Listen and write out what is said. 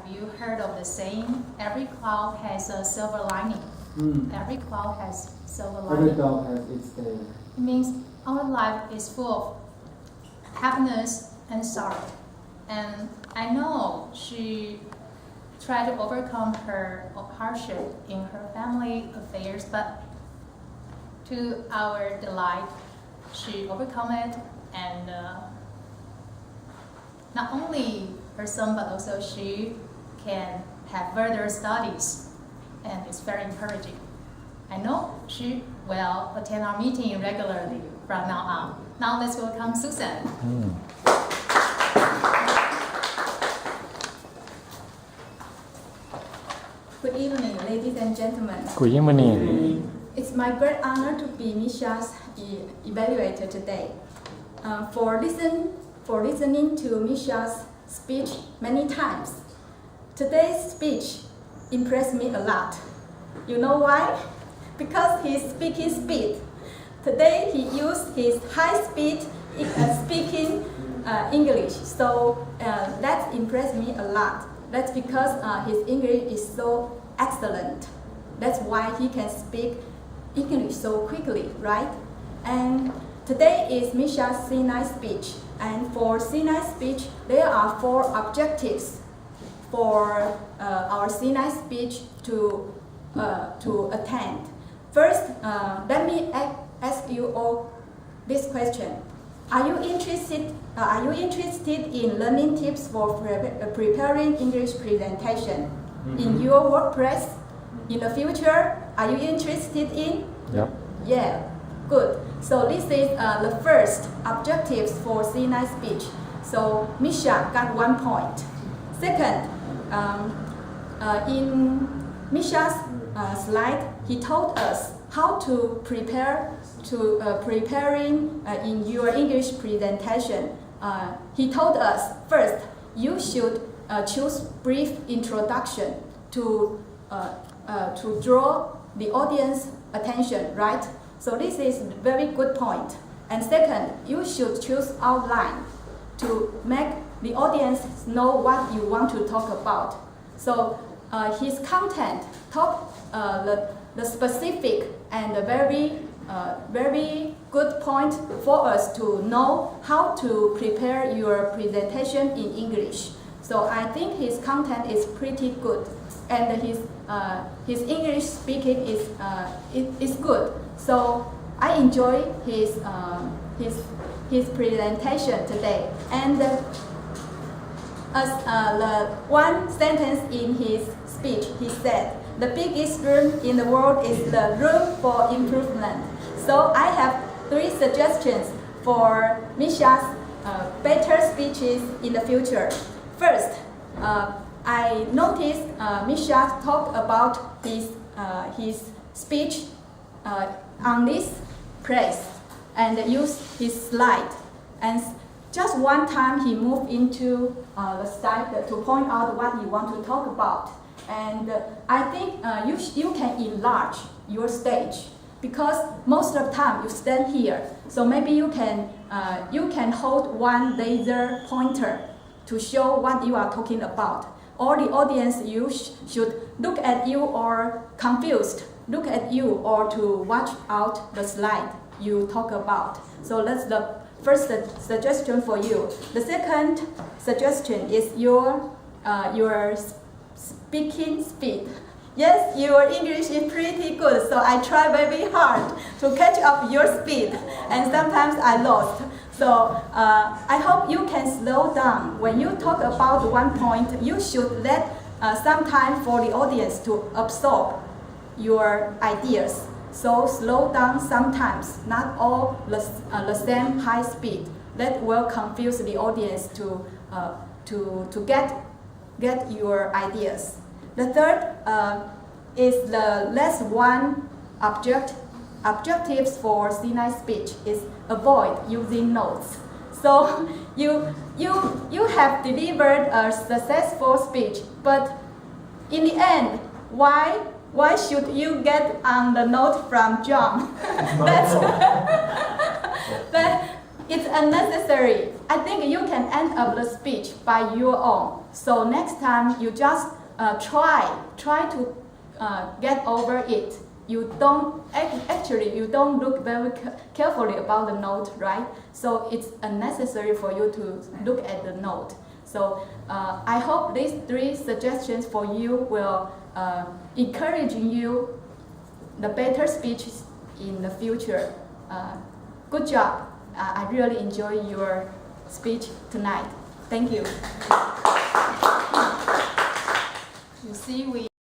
have you heard of the saying, every cloud has a silver lining? Every cloud has silver lining. Every cloud has its day. It means our life is full of happiness and sorrow. And I know she tried to overcome her hardship in her family affairs, but to our delight, she overcome it, and not only her son, but also she can have further studies, and it's very encouraging. I know she will attend our meeting regularly from now on. Now let's welcome Susan. Good evening, ladies and gentlemen. Good evening. It's my great honor to be Misha's evaluator today. For listening to Misha's speech many times, today's speech impressed me a lot. You know why? Because his speaking speed. Today he used his high speed speaking English, so that impressed me a lot. That's because his English is so excellent. That's why he can speak English so quickly, right? And today is Misha's C9 speech. And for C9 speech, there are 4 objectives for our C9 speech to attend. First, let me ask you all this question. Are you interested in learning tips for preparing English presentation in your workplace in the future? Are you interested in? Yep. Yeah, good. So this is the first objectives for C9 speech. So Misha got 1 point. Second, in Misha's slide, he told us how to preparing in your English presentation. He told us first you should choose brief introduction to draw the audience attention, right? So this is a very good point. And second, you should choose outline to make the audience know what you want to talk about. So his content talk the specific and very good point for us to know how to prepare your presentation in English. So I think his content is pretty good, and his English speaking is good. So I enjoy his presentation today. And as the one sentence in his speech, he said, "The biggest room in the world is the room for improvement." So I have 3 suggestions for Misha's better speeches in the future. First, I noticed Misha talked about his speech on this place and used his slide. And just one time he moved into the slide to point out what he wants to talk about. And I think you can enlarge your stage, because most of the time you stand here. So maybe you can hold one laser pointer to show what you are talking about. Or the audience should look at you or confused, look at you or to watch out the slide you talk about. So that's the first suggestion for you. The second suggestion is your speaking speed. Yes, your English is pretty good, so I try very hard to catch up your speed, and sometimes I lost. So I hope you can slow down. When you talk about one point, you should let some time for the audience to absorb your ideas. So slow down sometimes, not all the same high speed. That will confuse the audience to get your ideas. The third is the last one objectives for C9 speech is avoid using notes. So you have delivered a successful speech, but in the end, why should you get on the note from John? It's unnecessary. I think you can end up the speech by your own. So next time you just try to get over it. You don't you don't look very carefully about the note, right? So it's unnecessary for you to look at the note. So I hope these 3 suggestions for you will encourage you the better speeches in the future. Good job. I really enjoy your speech tonight. Thank you. You see, we